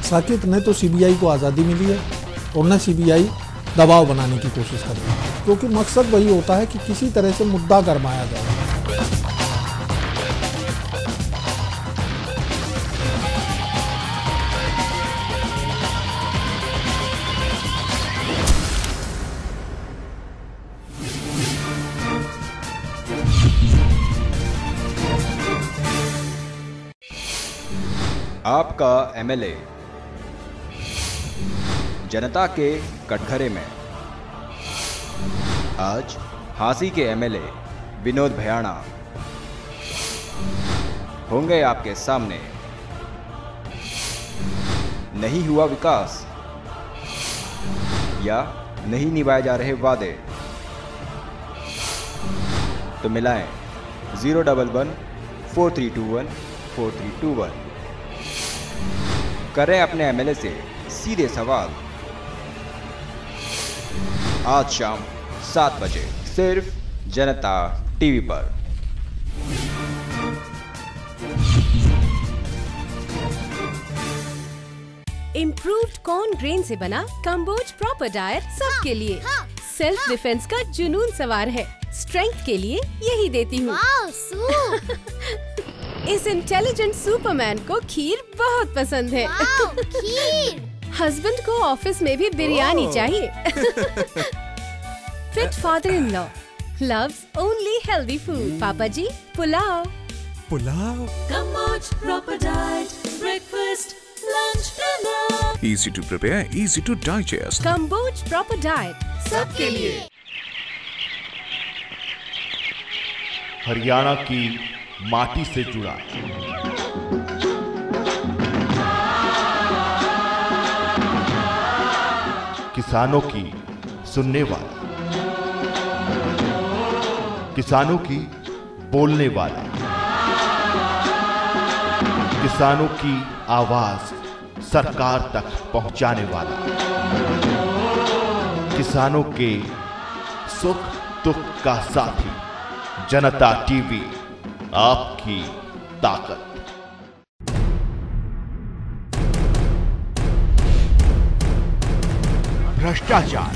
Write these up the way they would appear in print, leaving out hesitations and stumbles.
साकेत ने तो सीबीआई को आज़ादी मिली है और न सीबीआई दबाव बनाने की कोशिश कर रही है, क्योंकि मकसद वही होता है कि किसी तरह से मुद्दा गरमाया जाए। आपका एमएलए जनता के कटघरे में। आज हांसी के एमएलए विनोद भयाणा होंगे आपके सामने। नहीं हुआ विकास या नहीं निभाए जा रहे वादे तो मिलाएं 011-4321-4321। करें अपने एमएलए से सीधे सवाल। आज शाम 7 बजे सिर्फ जनता टीवी पर। इम्प्रूव्ड कॉर्न ग्रेन से बना कंबोज प्रॉपर डाइट सबके लिए। सेल्फ डिफेंस का जुनून सवार है, स्ट्रेंथ के लिए यही देती हूँ। इस इंटेलिजेंट सुपरमैन को खीर बहुत पसंद है। खीर। हस्बैंड को ऑफिस में भी बिरयानी चाहिए। Fit father in law loves only healthy food. पापा जी पुलाव। पुलाव। Kamboj proper diet, breakfast, lunch, dinner. Easy to prepare, easy to digest. Kamboj proper diet सबके लिए। हरियाणा की माटी से जुड़ा किसानों की सुनने वाला, किसानों की बोलने वाला, किसानों की आवाज सरकार तक पहुंचाने वाला, किसानों के सुख दुख का साथी। जनता टीवी, आपकी ताकत। भ्रष्टाचार,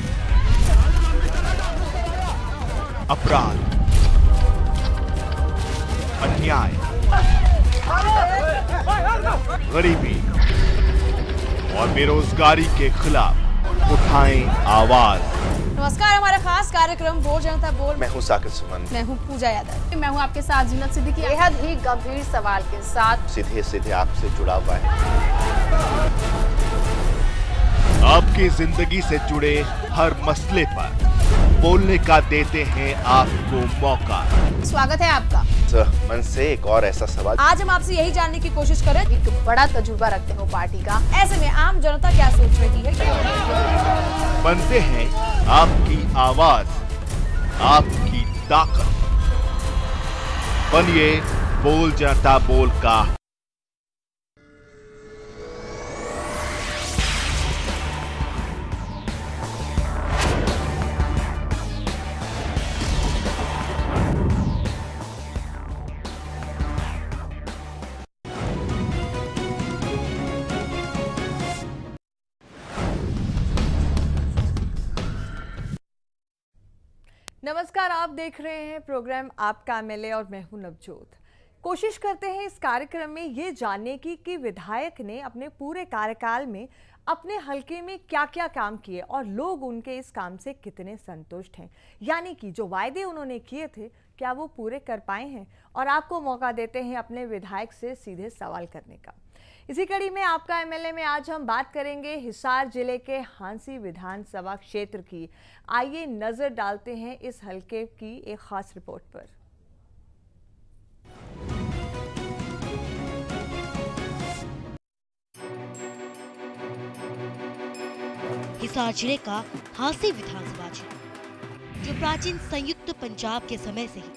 अपराध, अन्याय, गरीबी और बेरोजगारी के खिलाफ उठाएं आवाज। नमस्कार, हमारा खास कार्यक्रम बोल जनता बोल। मैं हूं साकिब सुमन। मैं हूं पूजा यादव। मैं हूं आपके साथ जीनत सिद्दीकी। बेहद ही गंभीर सवाल के साथ सीधे सीधे आपसे जुड़ा हुआ है। आपकी जिंदगी से जुड़े हर मसले पर बोलने का देते हैं आपको मौका। स्वागत है आपका। मन से एक और ऐसा सवाल। आज हम आपसे यही जानने की कोशिश करें, एक बड़ा तजुर्बा रखते हो पार्टी का, ऐसे में आम जनता क्या सोच रही है। बनते हैं आपकी आवाज, आपकी ताकत। बनिए बोल जनता बोल का नमस्कार, आप देख रहे हैं प्रोग्राम आपका एमएलए और मैं हूं नवजोत। कोशिश करते हैं इस कार्यक्रम में ये जानने की कि विधायक ने अपने पूरे कार्यकाल में अपने हलके में क्या क्या काम किए और लोग उनके इस काम से कितने संतुष्ट हैं, यानी कि जो वायदे उन्होंने किए थे क्या वो पूरे कर पाए हैं। और आपको मौका देते हैं अपने विधायक से सीधे सवाल करने का। इसी कड़ी में आपका एमएलए में आज हम बात करेंगे हिसार जिले के हांसी विधानसभा क्षेत्र की। आइए नजर डालते हैं इस हलके की एक खास रिपोर्ट पर। हिसार जिले का हांसी विधानसभा क्षेत्र, जो प्राचीन संयुक्त पंजाब के समय से ही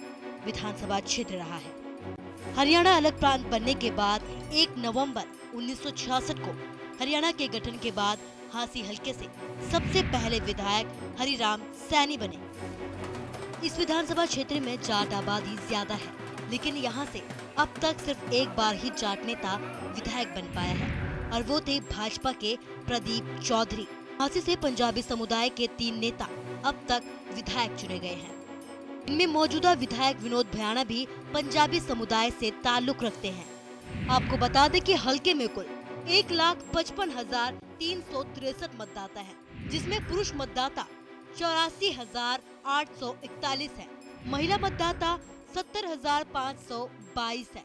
विधानसभा क्षेत्र रहा है। हरियाणा अलग प्रांत बनने के बाद 1 नवंबर 1966 को हरियाणा के गठन के बाद हांसी हलके से सबसे पहले विधायक हरिराम सैनी बने। इस विधानसभा क्षेत्र में जाट आबादी ज्यादा है, लेकिन यहाँ से अब तक सिर्फ एक बार ही जाट नेता विधायक बन पाया है। और वो थे भाजपा के प्रदीप चौधरी। झांसी से पंजाबी समुदाय के 3 नेता अब तक विधायक चुने गए हैं। इनमें मौजूदा विधायक विनोद भयाणा भी पंजाबी समुदाय से ताल्लुक रखते हैं। आपको बता दें कि हलके में कुल 1,55,363 मतदाता हैं, जिसमें पुरुष मतदाता 84,841 है, महिला मतदाता 70,522 है।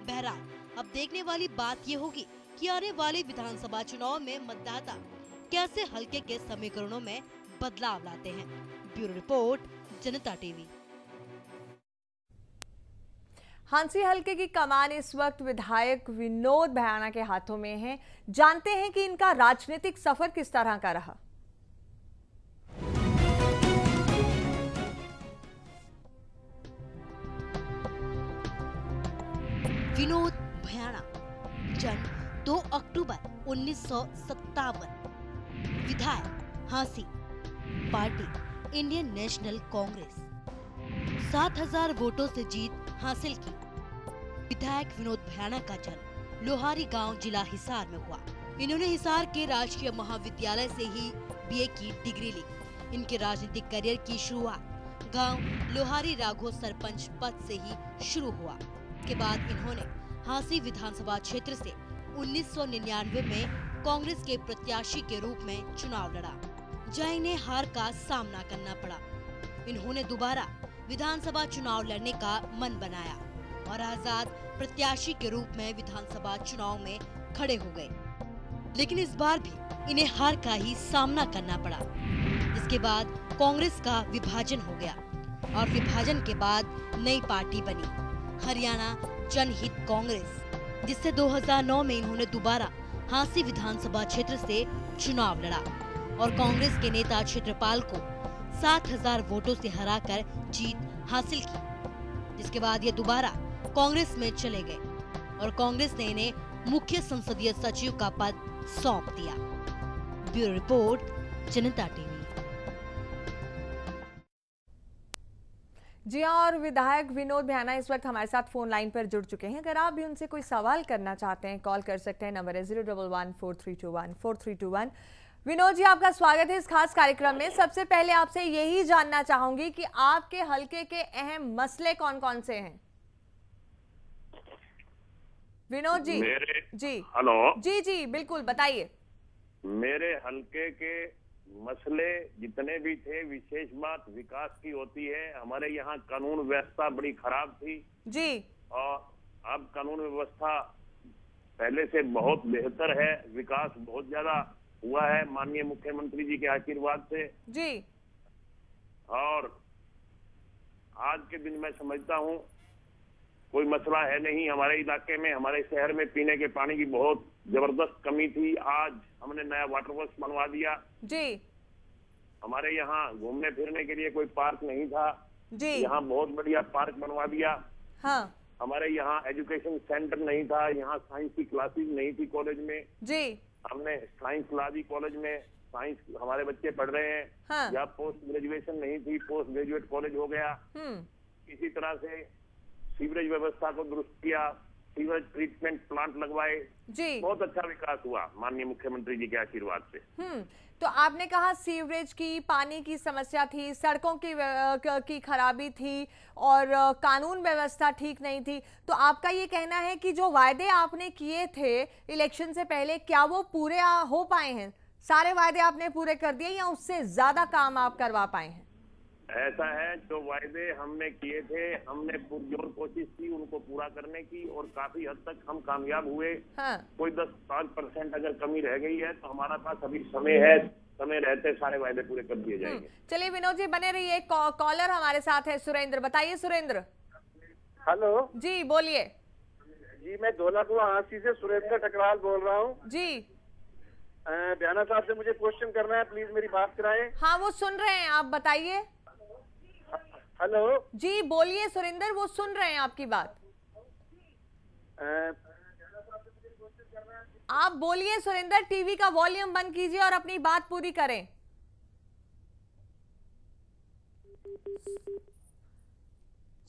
बहरहाल अब देखने वाली बात ये होगी कि आने वाले विधानसभा चुनाव में मतदाता कैसे हलके के समीकरणों में बदलाव लाते हैं। ब्यूरो रिपोर्ट, जनता टीवी। हांसी हलके की कमान इस वक्त विधायक विनोद भयाणा के हाथों में है। जानते हैं कि इनका राजनीतिक सफर किस तरह का रहा। विनोद भयाणा, जन्म 2 अक्टूबर 1957, विधायक Hansi, party Indian national Congress, 7,000 वोटों से जीत हासिल की। विधायक विनोद भयाणा का जन्म लोहारी गांव, जिला हिसार में हुआ। इन्होंने हिसार के राजकीय महाविद्यालय से ही बीए की डिग्री ली। इनके राजनीतिक करियर की शुरुआत गांव लोहारी राघो सरपंच पद से ही शुरू हुआ। के बाद इन्होंने हांसी विधानसभा क्षेत्र से 1999 में कांग्रेस के प्रत्याशी के रूप में चुनाव लड़ा, जहां इन्हें हार का सामना करना पड़ा। इन्होंने दोबारा विधानसभा चुनाव लड़ने का मन बनाया और आजाद प्रत्याशी के रूप में विधानसभा चुनाव में खड़े हो गए, लेकिन इस बार भी इन्हें हार का ही सामना करना पड़ा। इसके बाद कांग्रेस का विभाजन हो गया और विभाजन के बाद नई पार्टी बनी, हरियाणा जनहित कांग्रेस, जिससे 2009 में इन्होंने दोबारा हांसी विधानसभा क्षेत्र से चुनाव लड़ा और कांग्रेस के नेता क्षेत्रपाल को 7,000 वोटों से हराकर जीत हासिल की। जिसके बाद ये दोबारा कांग्रेस में चले गए और कांग्रेस ने इन्हें मुख्य संसदीय सचिव का पद सौंप दिया। ब्यूरो रिपोर्ट, जनता टीवी। जी हाँ, और विधायक विनोद भयाणा इस वक्त हमारे साथ फोन लाइन पर जुड़ चुके हैं। अगर आप भी उनसे कोई सवाल करना चाहते हैं, कॉल कर सकते हैं। नंबर है 011-4321-4321। विनोद जी, आपका स्वागत है इस खास कार्यक्रम में। सबसे पहले आपसे यही जानना चाहूंगी कि आपके हलके के अहम मसले कौन कौन से हैं। विनोद जी। जी हेलो जी बिल्कुल बताइए। मेरे हलके के मसले जितने भी थे, विशेष बात विकास की होती है। हमारे यहाँ कानून व्यवस्था बड़ी खराब थी जी, और अब कानून व्यवस्था पहले से बहुत बेहतर है। विकास बहुत ज्यादा हुआ है माननीय मुख्यमंत्री जी के आशीर्वाद से जी। और आज के दिन मैं समझता हूँ कोई मसला है नहीं हमारे इलाके में। हमारे शहर में पीने के पानी की बहुत जबरदस्त कमी थी। आज हमने नया वाटर वर्क्स बनवा दिया जी। हमारे यहाँ घूमने फिरने के लिए कोई पार्क नहीं था जी, यहाँ बहुत बढ़िया पार्क बनवा दिया। हाँ हमारे यहाँ एजुकेशन सेंटर नहीं था, यहाँ साइंस की क्लासेस नहीं थी कॉलेज में जी। हमने साइंस ला दी कॉलेज में, साइंस हमारे बच्चे पढ़ रहे हैं। हाँ। यहाँ पोस्ट ग्रेजुएशन नहीं थी, पोस्ट ग्रेजुएट कॉलेज हो गया। इसी तरह से सीवरेज व्यवस्था को दुरुस्त किया, सीवरेज ट्रीटमेंट प्लांट लगवाए जी। बहुत अच्छा विकास हुआ माननीय मुख्यमंत्री जी के आशीर्वाद से। तो आपने कहा सीवरेज की, पानी की समस्या थी, सड़कों की खराबी थी और कानून व्यवस्था ठीक नहीं थी। तो आपका ये कहना है कि जो वायदे आपने किए थे इलेक्शन से पहले, क्या वो पूरे हो पाए हैं? सारे वायदे आपने पूरे कर दिए या उससे ज्यादा काम आप करवा पाए हैं? ऐसा है, जो वायदे हमने किए थे हमने पुरजोर कोशिश की उनको पूरा करने की और काफी हद तक हम कामयाब हुए। हाँ। कोई 10-5% अगर कमी रह गई है तो हमारा पास अभी समय है, समय रहते सारे वायदे पूरे कर दिए जाएंगे। चलिए विनोद जी बने रहिए। कॉलर हमारे साथ है सुरेंद्र। बताइए सुरेंद्र। हेलो जी बोलिए। जी मैं धौलाकुआं हांसी से सुरेंद्र टकराल बोल रहा हूँ जी। भयाणा साहब से मुझे क्वेश्चन करना है, प्लीज मेरी बात कराएं। हाँ वो सुन रहे हैं, आप बताइए। हेलो जी बोलिए सुरेंद्र, वो सुन रहे हैं आपकी बात। आप बोलिए सुरेंद्र, टीवी का वॉल्यूम बंद कीजिए और अपनी बात पूरी करें।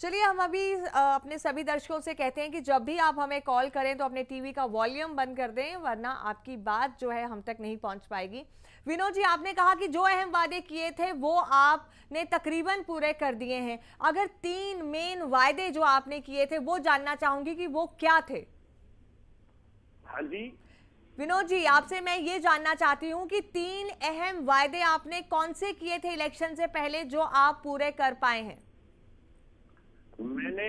चलिए हम अभी अपने सभी दर्शकों से कहते हैं कि जब भी आप हमें कॉल करें तो अपने टीवी का वॉल्यूम बंद कर दें, वरना आपकी बात जो है हम तक नहीं पहुंच पाएगी। विनोद जी, आपने कहा कि जो अहम वादे किए थे वो आपने तकरीबन पूरे कर दिए हैं। अगर 3 मेन वायदे जो आपने किए थे वो जानना चाहूंगी कि वो क्या थे। हाँ जी विनोद जी, आपसे मैं ये जानना चाहती हूँ कि 3 अहम वायदे आपने कौन से किए थे इलेक्शन से पहले जो आप पूरे कर पाए हैं। मैंने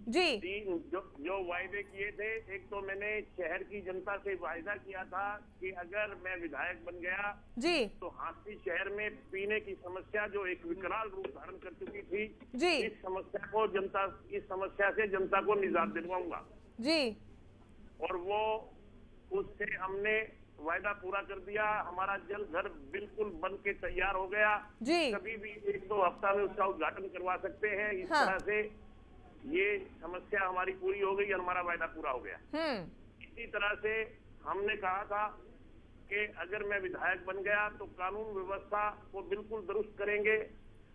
जी 3 जो वायदे किए थे, एक तो मैंने शहर की जनता से वायदा किया था कि अगर मैं विधायक बन गया जी तो हांसी शहर में पीने की समस्या जो एक विकराल रूप धारण कर चुकी थी जी इस समस्या से जनता को निजात दिलवाऊंगा जी। और वो उससे हमने वायदा पूरा कर दिया। हमारा जल घर बिल्कुल बन के तैयार हो गया जी। कभी भी 1-2 हफ्ता में उसका उद्घाटन करवा सकते हैं। इस हाँ। तरह से ये समस्या हमारी पूरी हो गई, हमारा वायदा पूरा हो गया। इसी तरह से हमने कहा था कि अगर मैं विधायक बन गया तो कानून व्यवस्था को बिल्कुल दुरुस्त करेंगे।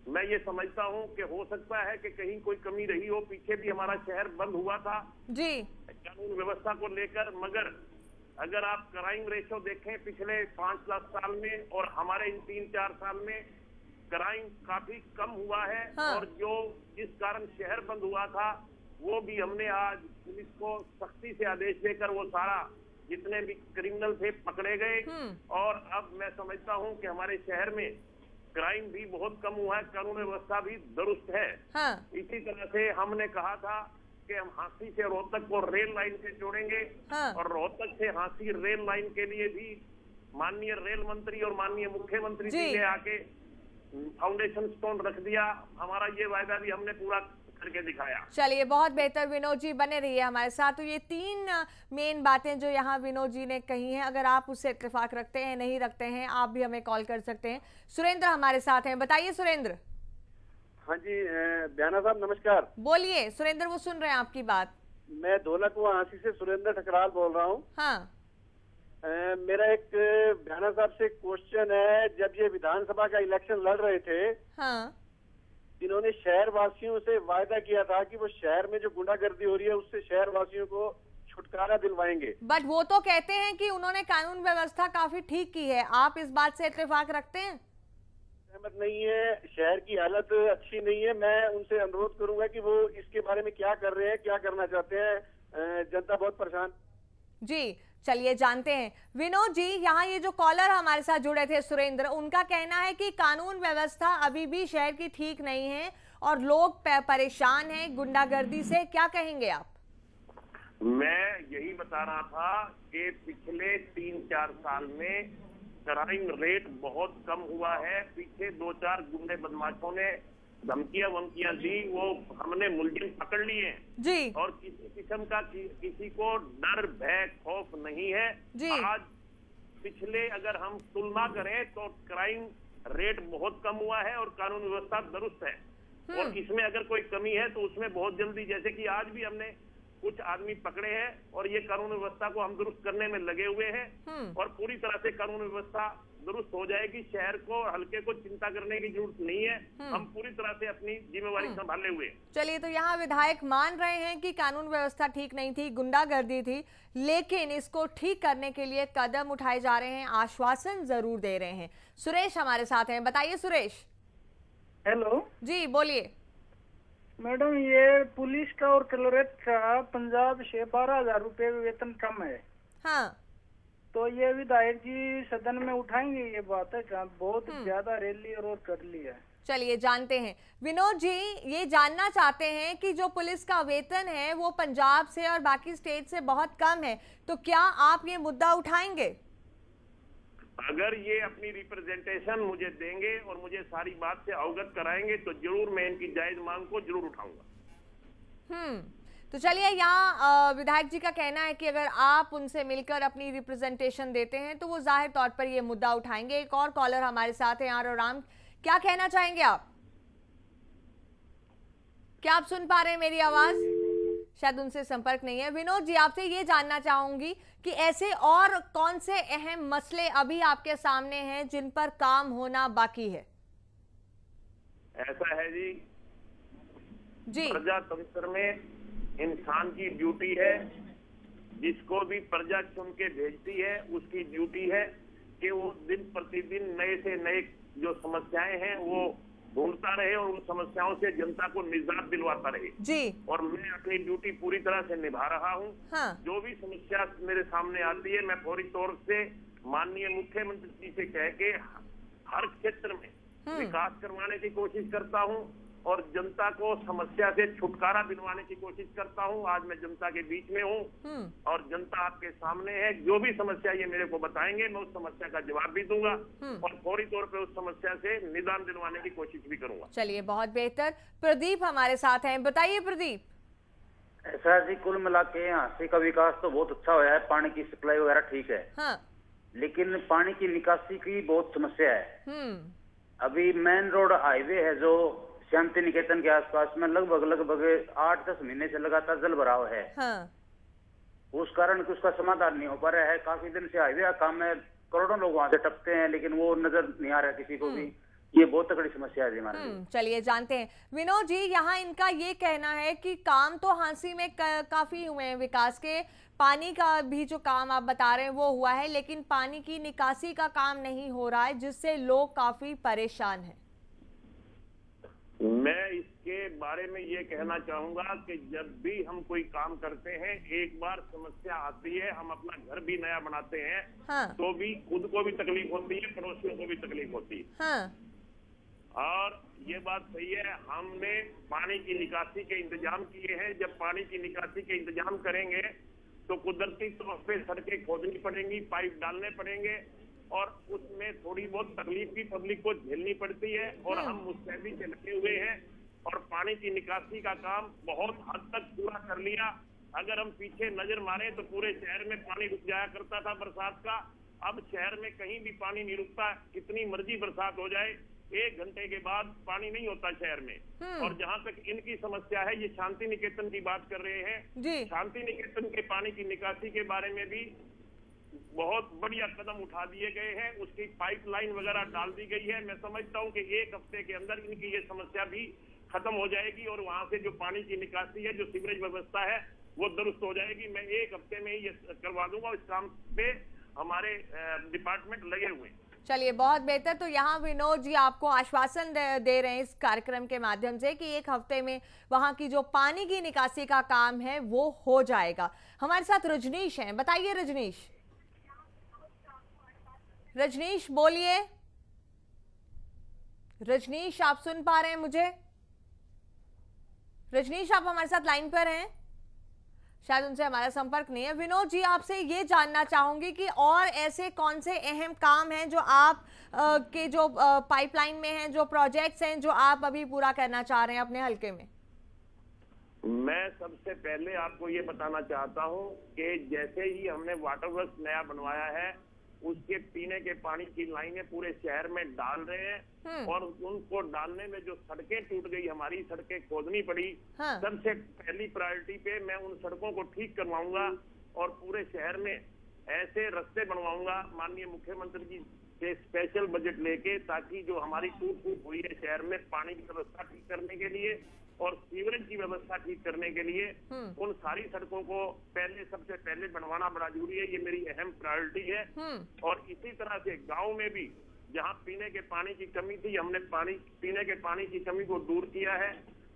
मैं ये समझता हूँ कि हो सकता है कि कहीं कोई कमी रही हो, पीछे भी हमारा शहर बंद हुआ था जी कानून व्यवस्था को लेकर, मगर अगर आप क्राइम रेशो देखें पिछले 5-10 साल में और हमारे इन 3-4 साल में क्राइम काफी कम हुआ है। हाँ। और जो जिस कारण शहर बंद हुआ था वो भी हमने आज पुलिस को सख्ती से आदेश देकर वो सारा जितने भी क्रिमिनल थे पकड़े गए। और अब मैं समझता हूँ कि हमारे शहर में क्राइम भी बहुत कम हुआ है, कानून व्यवस्था भी दुरुस्त है। हाँ। इसी तरह से हमने कहा था कि हम हांसी से रोहतक को रेल लाइन से जोड़ेंगे। हाँ। और रोहतक से हांसी रेल लाइन के लिए भी माननीय रेल मंत्री और माननीय मुख्यमंत्री जी ने आके फाउंडेशन स्टोन रख दिया। हमारा ये वायदा भी हमने पूरा करके दिखाया। चलिए बहुत बेहतर विनोद जी, बने रहिए हमारे साथ। तो ये 3 मेन बातें जो यहाँ विनोद जी ने कही हैं, अगर आप उससे इत्तेफाक रखते हैं नहीं रखते हैं, आप भी हमें कॉल कर सकते हैं। सुरेंद्र हमारे साथ हैं, बताइए सुरेंद्र। हाँ जी बयाना साहब नमस्कार। बोलिए सुरेंद्र, वो सुन रहे हैं आपकी बात। मैं धौलाकुआं हांसी से सुरेंद्र ठकराल बोल रहा हूँ। हाँ। मेरा एक बयाना साहब से क्वेश्चन है, जब ये विधानसभा का इलेक्शन लड़ रहे थे हाँ। इन्होंने शहर वासियों से वायदा किया था कि वो शहर में जो गुंडागर्दी हो रही है उससे शहर वासियों को छुटकारा दिलवाएंगे। बट वो तो कहते हैं कि उन्होंने कानून व्यवस्था काफी ठीक की है, आप इस बात से इत्तेफाक रखते हैं? सहमत नहीं है, शहर की हालत अच्छी नहीं है। मैं उनसे अनुरोध करूंगा कि वो इसके बारे में क्या कर रहे हैं, क्या करना चाहते हैं। जनता बहुत परेशान। जी चलिए जानते हैं। विनोद जी, यहाँ ये जो कॉलर हमारे साथ जुड़े थे सुरेंद्र, उनका कहना है कि कानून व्यवस्था अभी भी शहर की ठीक नहीं है और लोग परेशान हैं गुंडागर्दी से, क्या कहेंगे आप? मैं यही बता रहा था कि पिछले 3-4 साल में क्राइम रेट बहुत कम हुआ है। पीछे 2-4 गुंडे बदमाशों ने धमकियां दी, वो हमने मुलजिम पकड़ लिए जी। और किसी किस्म का किसी को डर भय खौफ नहीं है जी। आज पिछले अगर हम तुलना करें तो क्राइम रेट बहुत कम हुआ है और कानून व्यवस्था दुरुस्त है। और इसमें अगर कोई कमी है तो उसमें बहुत जल्दी, जैसे कि आज भी हमने कुछ आदमी पकड़े हैं और ये कानून व्यवस्था को हम दुरुस्त करने में लगे हुए हैं और पूरी तरह से कानून व्यवस्था दुरुस्त हो जाएगी। शहर को हल्के को चिंता करने की जरूरत नहीं है, हम पूरी तरह से अपनी जिम्मेवारी संभाले हुए। चलिए, तो यहाँ विधायक मान रहे हैं कि कानून व्यवस्था ठीक नहीं थी, गुंडागर्दी थी, लेकिन इसको ठीक करने के लिए कदम उठाए जा रहे हैं, आश्वासन जरूर दे रहे हैं। सुरेश हमारे साथ हैं, बताइए सुरेश। हेलो जी बोलिए। मैडम, ये पुलिस का और क्लर्क का पंजाब से 12,000 रुपए वेतन कम है। हाँ। तो ये विधायक जी सदन में उठाएंगे ये बात है? बहुत ज्यादा रैली और कर ली है। चलिए जानते हैं। विनोद जी ये जानना चाहते हैं कि जो पुलिस का वेतन है वो पंजाब से और बाकी स्टेट से बहुत कम है, तो क्या आप ये मुद्दा उठाएंगे? अगर ये अपनी रिप्रेजेंटेशन मुझे देंगे और मुझे सारी बात से अवगत कराएंगे तो जरूर मैं इनकी जायज मांग को जरूर उठाऊंगा। तो चलिए, यहाँ विधायक जी का कहना है कि अगर आप उनसे मिलकर अपनी रिप्रेजेंटेशन देते हैं तो वो जाहिर तौर पर ये मुद्दा उठाएंगे। एक और कॉलर हमारे साथ हैं, आर राम, क्या कहना चाहेंगे आप? क्या आप सुन पा रहे हैं मेरी आवाज? शायद उनसे संपर्क नहीं है। विनोद जी, आपसे ये जानना चाहूंगी कि ऐसे और कौन से अहम मसले अभी आपके सामने हैं जिन पर काम होना बाकी है? ऐसा है जी प्रजातंत्र में इंसान की ड्यूटी है, जिसको भी प्रजा चुन के भेजती है उसकी ड्यूटी है कि वो दिन प्रतिदिन नए से नए जो समस्याएं हैं वो ढूंढता रहे और उन समस्याओं से जनता को निजात दिलवाता रहे जी। और मैं अपनी ड्यूटी पूरी तरह से निभा रहा हूँ। हाँ। जो भी समस्या मेरे सामने आती है मैं फौरी तौर से माननीय मुख्यमंत्री जी से कह के हर क्षेत्र में विकास करवाने की कोशिश करता हूँ और जनता को समस्या से छुटकारा दिलवाने की कोशिश करता हूँ। आज मैं जनता के बीच में हूँ और जनता आपके सामने है। जो भी समस्या ये मेरे को बताएंगे मैं उस समस्या का जवाब भी दूंगा और फौरी तौर पे उस समस्या से निदान दिलवाने की कोशिश भी करूंगा। चलिए, बहुत बेहतर। प्रदीप हमारे साथ हैं, बताइए प्रदीप। ऐसा जी, कुल मिला के यहाँ से का विकास तो बहुत अच्छा हुआ है, पानी की सप्लाई वगैरह ठीक है। हाँ। लेकिन पानी की निकासी की बहुत समस्या है। अभी मेन रोड हाईवे है जो शांति निकेतन के आसपास में लगभग 8-10 महीने से लगातार जल भराव है। हाँ। उस कारण उसका समाधान नहीं हो पा रहा है। काफी दिन से हाईवे का काम है, करोड़ों लोग वहां से टपते हैं लेकिन वो नजर नहीं आ रहा किसी को भी। ये बहुत तगड़ी समस्या है हमारे लिए। चलिए जानते हैं विनोद जी, यहाँ इनका ये कहना है कि काम तो हांसी में काफी हुए हैं विकास के, पानी का भी जो काम आप बता रहे हैं वो हुआ है, लेकिन पानी की निकासी का काम नहीं हो रहा है जिससे लोग काफी परेशान हैं। मैं इसके बारे में ये कहना चाहूंगा कि जब भी हम कोई काम करते हैं एक बार समस्या आती है, हम अपना घर भी नया बनाते हैं हाँ। तो भी खुद को भी तकलीफ होती है, पड़ोसियों को भी तकलीफ होती है। हाँ। और ये बात सही है, हमने पानी की निकासी के इंतजाम किए हैं। जब पानी की निकासी के इंतजाम करेंगे तो कुदरती तौर पे सड़कें खोदनी पड़ेंगी, पाइप डालने पड़ेंगे और उसमें थोड़ी बहुत तकलीफ भी पब्लिक को झेलनी पड़ती है और हम मुस्तैदी से लगे हुए हैं और पानी की निकासी का काम बहुत हद तक पूरा कर लिया। अगर हम पीछे नजर मारें तो पूरे शहर में पानी रुक जाया करता था बरसात का, अब शहर में कहीं भी पानी नहीं रुकता। कितनी मर्जी बरसात हो जाए, 1 घंटे के बाद पानी नहीं होता शहर में। और जहां तक इनकी समस्या है, ये शांति निकेतन की बात कर रहे हैं। शांति निकेतन के पानी की निकासी के बारे में भी बहुत बढ़िया कदम उठा दिए गए हैं, उसकी पाइपलाइन वगैरह डाल दी गई है। मैं समझता हूं कि 1 हफ्ते के अंदर इनकी ये समस्या भी खत्म हो जाएगी और वहां से जो पानी की निकासी है, जो सीवरेज व्यवस्था है वो दुरुस्त हो जाएगी। मैं 1 हफ्ते में ही ये करवा दूंगा। इस काम पे हमारे डिपार्टमेंट लगे हुए हैं। चलिए, बहुत बेहतर। तो यहाँ विनोद जी आपको आश्वासन दे रहे हैं इस कार्यक्रम के माध्यम से कि 1 हफ्ते में वहाँ की जो पानी की निकासी का काम है वो हो जाएगा। हमारे साथ रजनीश हैं, बताइए रजनीश। रजनीश बोलिए। रजनीश, आप सुन पा रहे हैं मुझे? रजनीश, आप हमारे साथ लाइन पर हैं? शायद उनसे हमारा संपर्क नहीं है। विनोद जी, आपसे ये जानना चाहूंगी कि और ऐसे कौन से अहम काम हैं जो आप के जो पाइपलाइन में हैं, जो प्रोजेक्ट्स हैं जो आप अभी पूरा करना चाह रहे हैं अपने हलके में? मैं सबसे पहले आपको ये बताना चाहता हूँ कि जैसे ही हमने वाटर वर्क्स नया बनवाया है, उसके पीने के पानी की लाइनें पूरे शहर में डाल रहे हैं और उनको डालने में जो सड़कें टूट गई, हमारी सड़कें खोदनी पड़ी। सबसे पहली प्रायोरिटी पे मैं उन सड़कों को ठीक करवाऊंगा और पूरे शहर में ऐसे रास्ते बनवाऊंगा माननीय मुख्यमंत्री जी से स्पेशल बजट लेके, ताकि जो हमारी टूट फूट हुई है शहर में पानी की व्यवस्था ठीक करने के लिए और सीवरेज की व्यवस्था ठीक करने के लिए उन सारी सड़कों को सबसे पहले बनवाना बड़ा जरूरी है। ये मेरी अहम प्रायोरिटी है। और इसी तरह से गांव में भी जहां पीने के पानी की कमी थी, हमने पीने के पानी की कमी को दूर किया है।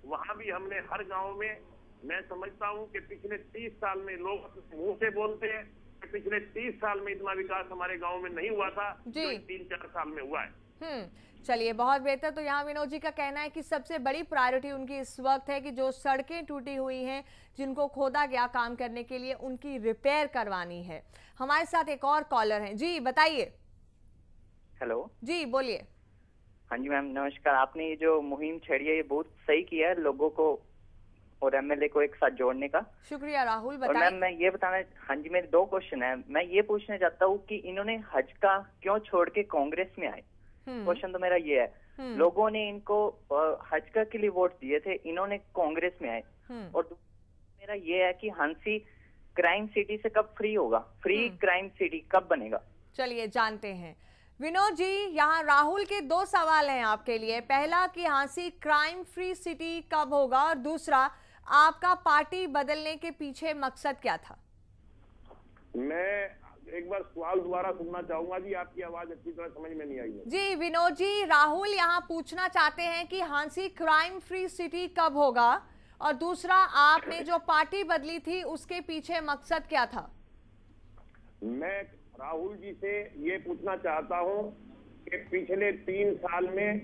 वहां भी हमने हर गांव में, मैं समझता हूं कि पिछले 30 साल में, लोग मुंह से बोलते हैं कि पिछले 30 साल में इतना विकास हमारे गाँव में नहीं हुआ था, जो 3-4 साल में हुआ है। चलिए, बहुत बेहतर। तो यहाँ विनोद जी का कहना है कि सबसे बड़ी प्रायोरिटी उनकी इस वक्त है कि जो सड़कें टूटी हुई हैं, जिनको खोदा गया काम करने के लिए, उनकी रिपेयर करवानी है। हमारे साथ एक और कॉलर हैं। जी बताइए। हेलो जी बोलिए। हाँ जी मैम, नमस्कार। आपने ये जो मुहिम छेड़ी है ये बहुत सही किया है, लोगों को और एमएलए को एक साथ जोड़ने का। शुक्रिया राहुल। बताइए। और मैम मैं ये बताना, हाँ जी मेरे 2 क्वेश्चन है। मैं ये पूछना चाहता हूँ कि इन्होंने हज का क्यों छोड़ के कांग्रेस में आए? क्वेश्चन तो मेरा ये है। लोगों ने इनको हज के लिए वोट दिए थे, इन्होंने कांग्रेस में आए। और मेरा ये है कि हांसी क्राइम सिटी से कब फ्री होगा? फ्री क्राइम सिटी कब बनेगा? चलिए जानते हैं। विनोद जी, यहाँ राहुल के 2 सवाल हैं आपके लिए। पहला कि हाँसी क्राइम फ्री सिटी कब होगा, और दूसरा आपका पार्टी बदलने के पीछे मकसद क्या था? मैं एक बार सवाल दोबारा सुनना चाहूंगा जी, आपकी आवाज अच्छी तरह समझ में नहीं आई है। जी विनोद जी, राहुल यहाँ पूछना चाहते हैं कि हाँसी क्राइम फ्री सिटी कब होगा, और दूसरा आपने जो पार्टी बदली थी उसके पीछे मकसद क्या था? मैं राहुल जी से ये पूछना चाहता हूँ कि पिछले 3 साल में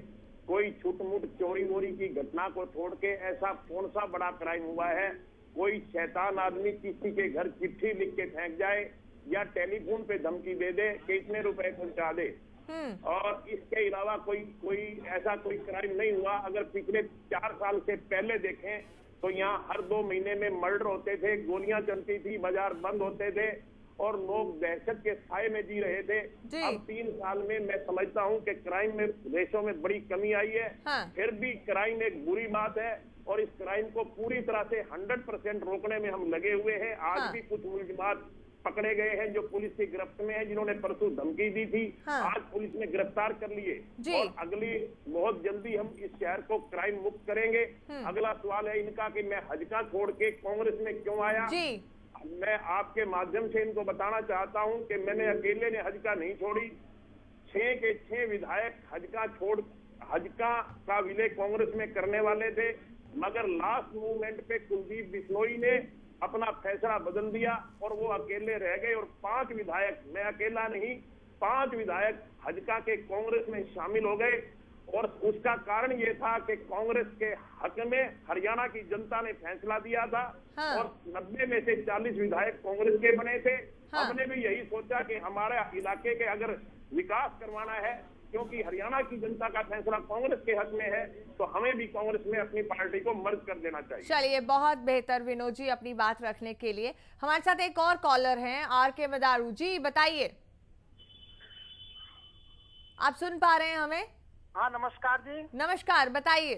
कोई छुटमुट चोरी वोरी की घटना को छोड़ के ऐसा कौन सा बड़ा क्राइम हुआ है? कोई शैतान आदमी किसी के घर चिट्ठी लिख के फेंक जाए या टेलीफोन पे धमकी दे दे कि इतने रुपए पहुंचा दे, और इसके अलावा कोई ऐसा कोई क्राइम नहीं हुआ। अगर पिछले 4 साल से पहले देखें तो यहाँ हर 2 महीने में मर्डर होते थे, गोलियां चलती थी, बाजार बंद होते थे और लोग दहशत के साए में जी रहे थे। अब 3 साल में मैं समझता हूँ कि क्राइम में रेशो में बड़ी कमी आई है। फिर भी क्राइम एक बुरी बात है और इस क्राइम को पूरी तरह से 100% रोकने में हम लगे हुए हैं। आज भी कुछ मुलजिमात पकड़े गए हैं जो पुलिस की गिरफ्त में है, जिन्होंने परसों धमकी दी थी। आज पुलिस ने गिरफ्तार कर लिए और अगली बहुत जल्दी हम इस शहर को क्राइम मुक्त करेंगे। अगला सवाल है इनका कि मैं हजका छोड़ के कांग्रेस में क्यों आया। मैं आपके माध्यम से इनको बताना चाहता हूं कि मैंने अकेले ने हजका नहीं छोड़ी, 6 के 6 विधायक हजका का विलय कांग्रेस में करने वाले थे, मगर लास्ट मूवमेंट पे कुलदीप बिश्नोई ने अपना फैसला बदल दिया और वो अकेले रह गए और 5 विधायक, मैं अकेला नहीं, 5 विधायक हजका के कांग्रेस में शामिल हो गए। और उसका कारण ये था कि कांग्रेस के हक में हरियाणा की जनता ने फैसला दिया था और 90 में से 40 विधायक कांग्रेस के बने थे। हमने भी यही सोचा कि हमारे इलाके के अगर विकास करवाना है, क्योंकि हरियाणा की जनता का फैसला कांग्रेस के हक में है, तो हमें भी कांग्रेस में अपनी पार्टी को मर्ज कर देना चाहिए। चलिए, बहुत बेहतर विनोद जी अपनी बात रखने के लिए। हमारे साथ एक और कॉलर हैं, RK मदारू जी, बताइए, आप सुन पा रहे हैं हमें? हाँ नमस्कार जी। नमस्कार, बताइए।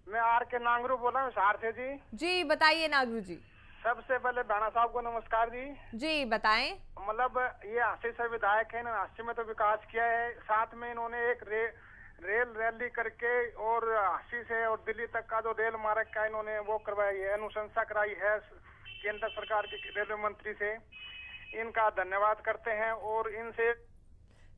मैं RK नांगरू बोल रहा हूँ हिसार से जी। जी बताइए नागरू जी। सबसे पहले बाणा साहब को नमस्कार जी। जी बताएं। मतलब ये 80 से विधायक है, 80 में तो विकास किया है, साथ में इन्होंने एक रेल रैली करके और 80 से और दिल्ली तक का जो रेल मार्ग का इन्होंने वो करवाई है, अनुशंसा कराई है केंद्र सरकार के रेलवे मंत्री से। इनका धन्यवाद करते हैं और इनसे।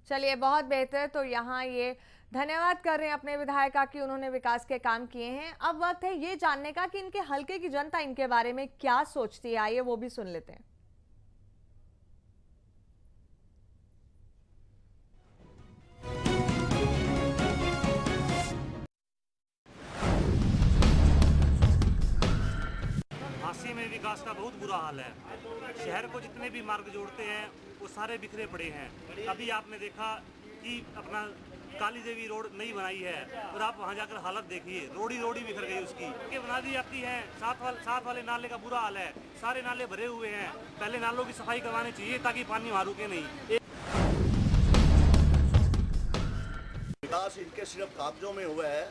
चलिए, बहुत बेहतर। तो यहाँ ये धन्यवाद कर रहे हैं अपने विधायक का कि उन्होंने विकास के काम किए हैं। अब वक्त है ये जानने का कि इनके हलके की जनता इनके बारे में क्या सोचती है। आइए वो भी सुन लेते हैं। हाँसी में विकास का बहुत बुरा हाल है। शहर को जितने भी मार्ग जोड़ते हैं वो सारे बिखरे पड़े हैं। अभी आपने देखा कि अपना काली देवी रोड नहीं बनाई है और आप वहां जाकर हालत देखिए, रोडी बिखर गई उसकी। ये बना दी जाती है। साथ वाले नाले का बुरा हाल है, सारे नाले भरे हुए हैं। पहले नालों की सफाई करवानी चाहिए ताकि पानी वहां रुके नहीं। विकास इनके सिर्फ कागजों में हुआ है।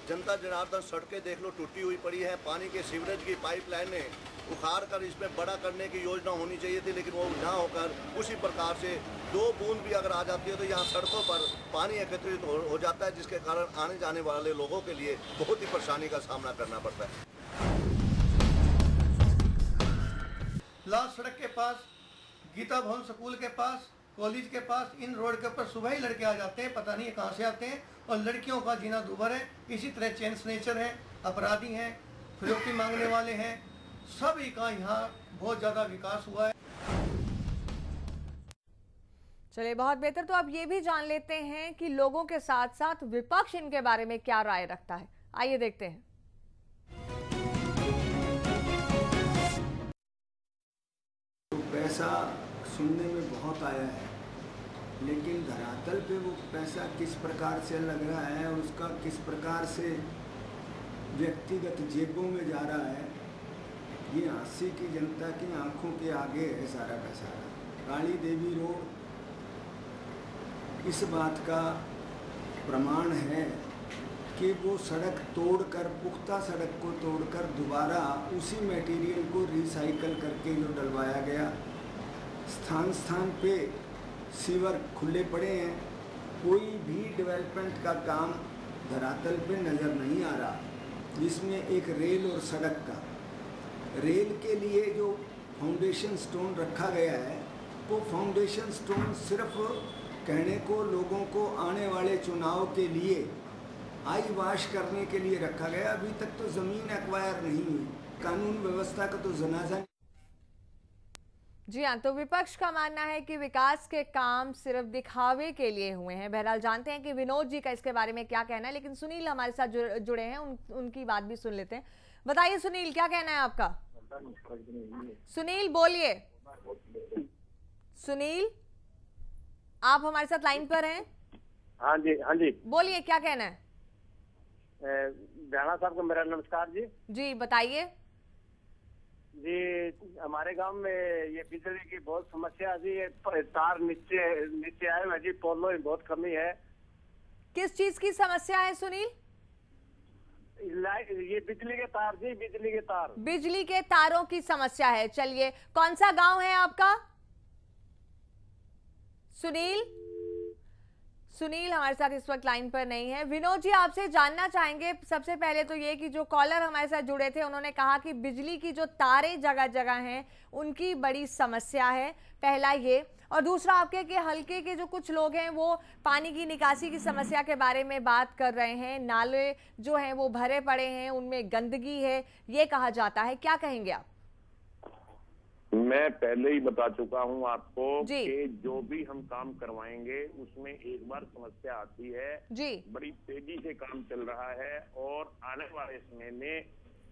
जनता जनार्दन सड़कें देख लो टूटी हुई पड़ी है, पानी के सीवरेज की पाइपलाइनें उखाड़ कर इसमें बड़ा करने की योजना होनी चाहिए थी, लेकिन वो ना होकर उसी प्रकार से 2 बूंद भी अगर आ जाती है तो यहाँ सड़कों पर पानी एकत्रित हो जाता है, जिसके कारण आने जाने वाले लोगों के लिए बहुत ही परेशानी का सामना करना पड़ता है। लाल सड़क के पास, गीता भवन स्कूल के पास, कॉलेज के पास, इन रोड के ऊपर सुबह ही लड़के आ जाते हैं, पता नहीं कहाँ से आते हैं। और लड़कियों का जीना दूभर है। इसी तरह चेन स्नेचर हैं, अपराधी हैं, फिरौती मांगने वाले हैं, सभी का यहाँ बहुत ज़्यादा विकास हुआ है। चलिए, बहुत बेहतर। तो अब ये भी जान लेते हैं कि लोगों के साथ साथ विपक्ष इनके बारे में क्या राय रखता है। आइए देखते हैं। तो पैसा सुनने में बहुत आया है, लेकिन धरातल पे वो पैसा किस प्रकार से लग रहा है और उसका किस प्रकार से व्यक्तिगत जेबों में जा रहा है, ये हाँसी की जनता की आंखों के आगे है सारा का सारा। काली देवी रोड इस बात का प्रमाण है कि वो सड़क तोड़कर, पुख्ता सड़क को तोड़कर दोबारा उसी मटेरियल को रिसाइकल करके जो डलवाया गया, स्थान स्थान पे सीवर खुले पड़े हैं, कोई भी डेवलपमेंट का काम धरातल पे नज़र नहीं आ रहा, जिसमें एक रेल और सड़क का, रेल के लिए जो फाउंडेशन स्टोन रखा गया है वो फाउंडेशन स्टोन सिर्फ कहने को लोगों को आने वाले चुनाव के लिए आई वाश करने के लिए रखा गया। अभी तक तो ज़मीन एक्वायर नहीं हुई, कानून व्यवस्था का तो जनाजा। जी हाँ, तो विपक्ष का मानना है कि विकास के काम सिर्फ दिखावे के लिए हुए हैं। बहरहाल जानते हैं कि विनोद जी का इसके बारे में क्या कहना है, लेकिन सुनील हमारे साथ जुड़े हैं, उनकी बात भी सुन लेते हैं। बताइए सुनील, क्या कहना है आपका? सुनील बोलिए। सुनील, आप हमारे साथ लाइन पर हैं? हाँ जी, हाँ जी, बोलिए, क्या कहना है? राणा साहब को मेरा नमस्कार जी। जी बताइए। जी, हमारे गांव में ये बिजली की बहुत समस्या जी, ये तार नीचे आए हुए जी, पोलों में बहुत कमी है। किस चीज की समस्या है सुनील? ये बिजली के तार जी, बिजली के तार, बिजली के तारों की समस्या है। चलिए, कौन सा गांव है आपका? सुनील हमारे साथ इस वक्त लाइन पर नहीं है। विनोद जी, आपसे जानना चाहेंगे सबसे पहले तो ये कि जो कॉलर हमारे साथ जुड़े थे उन्होंने कहा कि बिजली की जो तारें जगह जगह हैं उनकी बड़ी समस्या है, पहला ये, और दूसरा आपके के हल्के के जो कुछ लोग हैं वो पानी की निकासी की समस्या के बारे में बात कर रहे हैं। नाले जो हैं वो भरे पड़े हैं, उनमें गंदगी है, ये कहा जाता है, क्या कहेंगे आप? मैं पहले ही बता चुका हूं आपको कि जो भी हम काम करवाएंगे उसमें एक बार समस्या आती है जी। बड़ी तेजी से काम चल रहा है और आने वाले समय में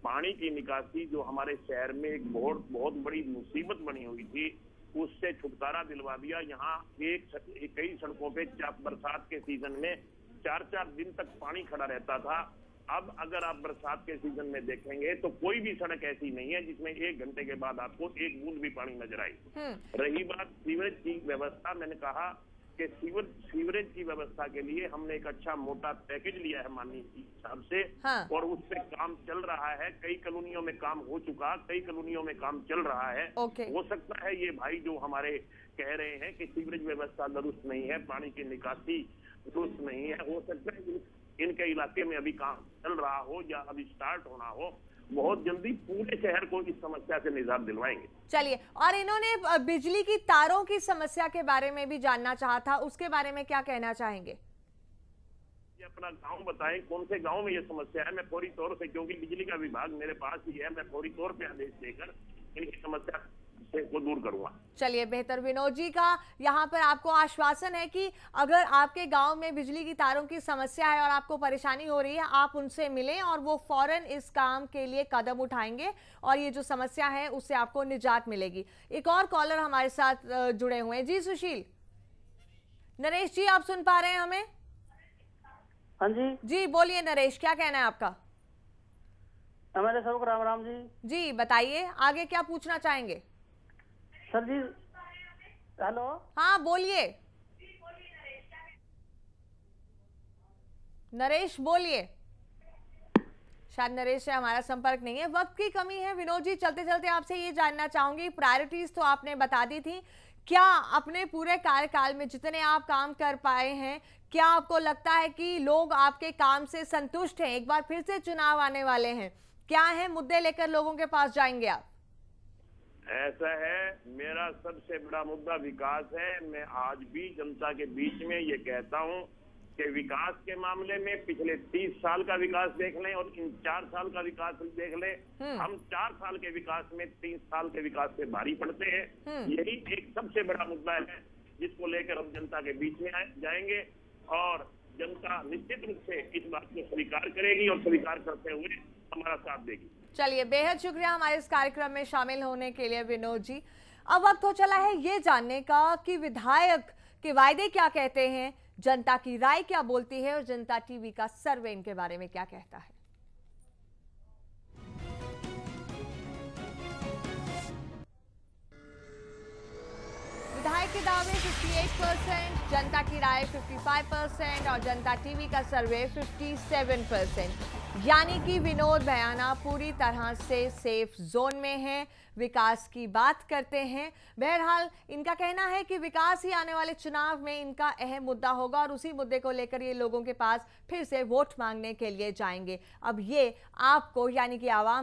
पानी की निकासी जो हमारे शहर में एक बहुत बड़ी मुसीबत बनी हुई थी, उससे छुटकारा दिलवा दिया। यहाँ कई सड़कों पे बरसात के सीजन में 4-4 दिन तक पानी खड़ा रहता था। अब अगर आप बरसात के सीजन में देखेंगे तो कोई भी सड़क ऐसी नहीं है जिसमें 1 घंटे के बाद आपको एक बूंद भी पानी नजर आए। रही बात सीवरेज की व्यवस्था, मैंने कहा कि सीवरेज की व्यवस्था के लिए हमने एक अच्छा मोटा पैकेज लिया है माननीय हिसाब से, और उस पे काम चल रहा है। कई कॉलोनियों में काम हो चुका, कई कॉलोनियों में काम चल रहा है। हो सकता है ये भाई जो हमारे कह रहे हैं कि सीवरेज व्यवस्था दुरुस्त नहीं है, पानी की निकासी दुरुस्त नहीं है, हो सकता है इनके इलाके में अभी काम चल रहा हो या अभी स्टार्ट होना हो। बहुत जल्दी पूरे शहर को इस समस्या से निजात दिलवाएंगे। चलिए, और इन्होंने बिजली की तारों की समस्या के बारे में भी जानना चाहा था, उसके बारे में क्या कहना चाहेंगे? ये अपना गांव बताएं, कौन से गांव में ये समस्या है। मैं फौरी तौर से, क्योंकि बिजली का विभाग मेरे पास ही है, मैं फौरी तौर पे आदेश देकर इनकी समस्या को दूर करूंगा। चलिए, बेहतर। विनोद जी का यहाँ पर आपको आश्वासन है कि अगर आपके गांव में बिजली की तारों की समस्या है और आपको परेशानी हो रही है, आप उनसे मिलें और वो फौरन इस काम के लिए कदम उठाएंगे और ये जो समस्या है उससे आपको निजात मिलेगी। एक और कॉलर हमारे साथ जुड़े हुए हैं। जी सुशील, नरेश जी, आप सुन पा रहे हैं हमें? हाँ जी। जी बोलिए नरेश, क्या कहना है आपका? हमारे सबको राम राम जी। जी बताइए, आगे क्या पूछना चाहेंगे? सर जी, हेलो। हाँ बोलिए नरेश, बोलिए। शायद नरेश से हमारा संपर्क नहीं है, वक्त की कमी है। विनोद जी, चलते चलते आपसे ये जानना चाहूंगी, प्रायोरिटीज तो आपने बता दी थी, क्या अपने पूरे कार्यकाल में जितने आप काम कर पाए हैं, क्या आपको लगता है कि लोग आपके काम से संतुष्ट हैं? एक बार फिर से चुनाव आने वाले हैं, क्या है मुद्दे लेकर लोगों के पास जाएंगे आप? ऐसा है, मेरा सबसे बड़ा मुद्दा विकास है। मैं आज भी जनता के बीच में ये कहता हूँ कि विकास के मामले में पिछले 30 साल का विकास देख लें और इन 4 साल का विकास देख लें, हम 4 साल के विकास में 3 साल के विकास से भारी पड़ते हैं। यही एक सबसे बड़ा मुद्दा है जिसको लेकर हम जनता के बीच में जाएंगे और जनता निश्चित रूप से इस बात को स्वीकार करेगी और स्वीकार करते हुए हमारा साथ देगी। चलिए, बेहद शुक्रिया हमारे इस कार्यक्रम में शामिल होने के लिए विनोद जी। अब वक्त हो चला है ये जानने का कि विधायक के वायदे क्या कहते हैं, जनता की राय क्या बोलती है और जनता टीवी का सर्वे इनके बारे में क्या कहता है। विधायक के दावे 58%, जनता की राय 55% और जनता टीवी का सर्वे 57%। यानी कि विनोद भयाना पूरी तरह से सेफ जोन में हैं, विकास की बात करते हैं। बहरहाल इनका कहना है कि विकास ही आने वाले चुनाव में इनका अहम मुद्दा होगा और उसी मुद्दे को लेकर ये लोगों के पास फिर से वोट मांगने के लिए जाएंगे। अब ये आपको यानी कि आवाम